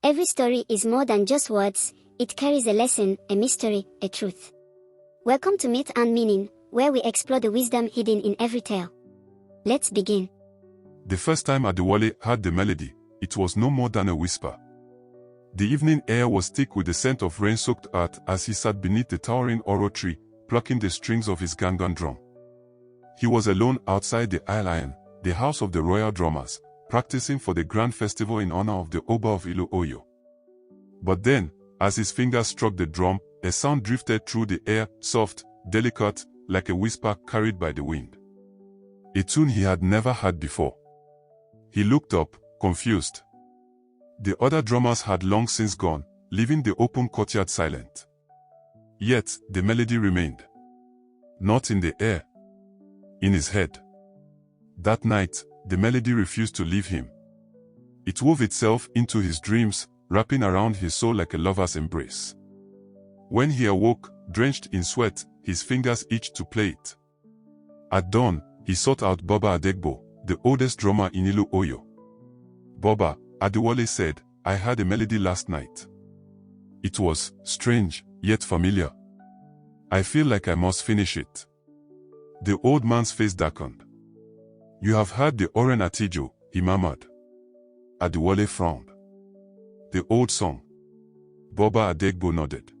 Every story is more than just words, it carries a lesson, a mystery, a truth. Welcome to Myth and Meaning, where we explore the wisdom hidden in every tale. Let's begin. The first time Adéwálé heard the melody, it was no more than a whisper. The evening air was thick with the scent of rain-soaked earth as he sat beneath the towering oro tree, plucking the strings of his gangan drum. He was alone outside the Lion, the house of the royal drummers, practicing for the grand festival in honor of the Oba of Ìlú Ọ. But then, as his fingers struck the drum, a sound drifted through the air, soft, delicate, like a whisper carried by the wind. A tune he had never heard before. He looked up, confused. The other drummers had long since gone, leaving the open courtyard silent. Yet, the melody remained. Not in the air. In his head. That night, the melody refused to leave him. It wove itself into his dreams, wrapping around his soul like a lover's embrace. When he awoke, drenched in sweat, his fingers itched to play it. At dawn, he sought out Baba Adegbo, the oldest drummer in Ìlú Ọ. "Baba," Adéwálé said, "I heard a melody last night. It was strange, yet familiar. I feel like I must finish it." The old man's face darkened. "You have heard the Oren Atijo," he murmured. Adéwálé frowned. "The old song." Baba Adegbo nodded.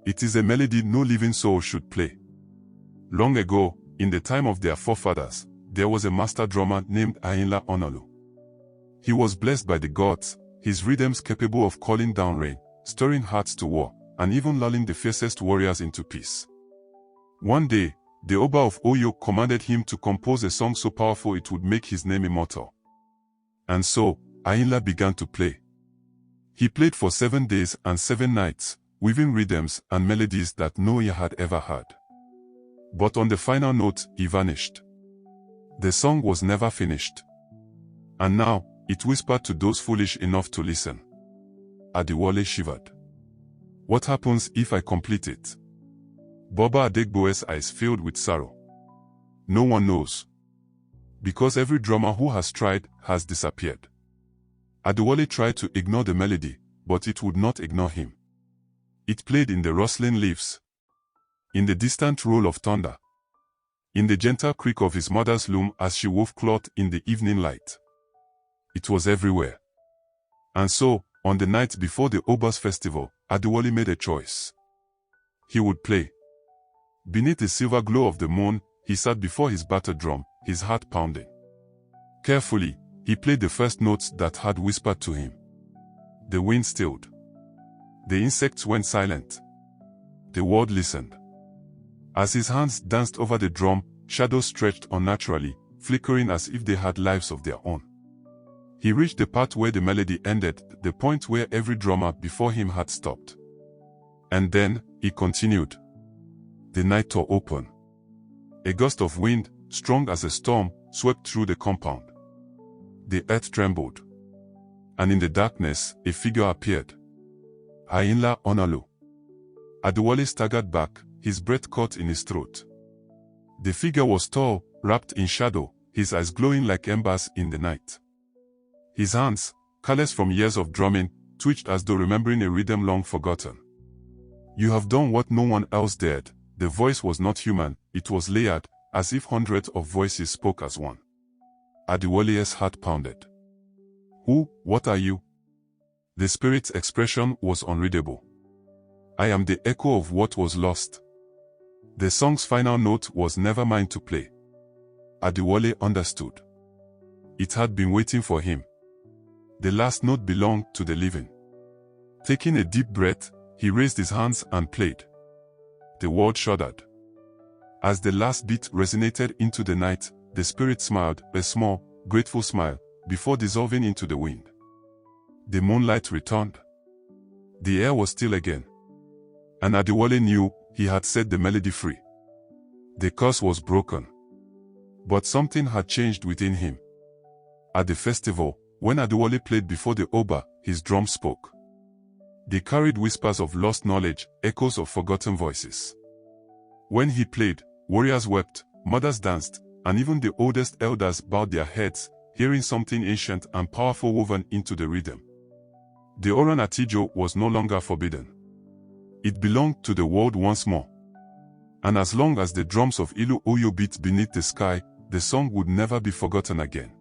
"It is a melody no living soul should play. Long ago, in the time of their forefathers, there was a master drummer named Ìlú Ọ. He was blessed by the gods, his rhythms capable of calling down rain, stirring hearts to war, and even lulling the fiercest warriors into peace. One day, the Oba of Oyo commanded him to compose a song so powerful it would make his name immortal. And so, Ìlú began to play. He played for 7 days and 7 nights, weaving rhythms and melodies that no ear had ever heard. But on the final note, he vanished. The song was never finished. And now, it whispered to those foolish enough to listen. Adéwálé shivered. "What happens if I complete it?" Baba Adegbo's eyes filled with sorrow. "No one knows. Because every drummer who has tried has disappeared." Adéwálé tried to ignore the melody, but it would not ignore him. It played in the rustling leaves, in the distant roll of thunder, in the gentle creak of his mother's loom as she wove cloth in the evening light. It was everywhere. And so, on the night before the Oba's festival, Adéwálé made a choice. He would play. Beneath the silver glow of the moon, he sat before his battered drum, his heart pounding. Carefully, he played the first notes that had whispered to him. The wind stilled. The insects went silent. The world listened. As his hands danced over the drum, shadows stretched unnaturally, flickering as if they had lives of their own. He reached the part where the melody ended, the point where every drummer before him had stopped. And then, he continued. The night tore open. A gust of wind, strong as a storm, swept through the compound. The earth trembled. And in the darkness, a figure appeared. Ìlú Ọ. Adéwálé staggered back, his breath caught in his throat. The figure was tall, wrapped in shadow, his eyes glowing like embers in the night. His hands, calloused from years of drumming, twitched as though remembering a rhythm long forgotten. "You have done what no one else dared." The voice was not human, it was layered, as if hundreds of voices spoke as one. Adéwálé's heart pounded. What are you?" The spirit's expression was unreadable. "I am the echo of what was lost." The song's final note was never mine to play. Adéwálé understood. It had been waiting for him. The last note belonged to the living. Taking a deep breath, he raised his hands and played. The world shuddered. As the last beat resonated into the night, the spirit smiled, a small, grateful smile, before dissolving into the wind. The moonlight returned. The air was still again. And Adéwálé knew he had set the melody free. The curse was broken. But something had changed within him. At the festival, when Adéwálé played before the Oba, his drum spoke. They carried whispers of lost knowledge, echoes of forgotten voices. When he played, warriors wept, mothers danced, and even the oldest elders bowed their heads, hearing something ancient and powerful woven into the rhythm. The Oran Atijo was no longer forbidden. It belonged to the world once more. And as long as the drums of Ìlú Ọ beat beneath the sky, the song would never be forgotten again.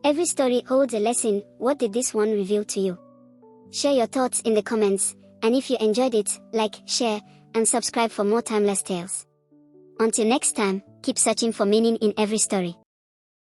Every story holds a lesson. What did this one reveal to you? Share your thoughts in the comments, and if you enjoyed it, like, share, and subscribe for more timeless tales. Until next time, keep searching for meaning in every story.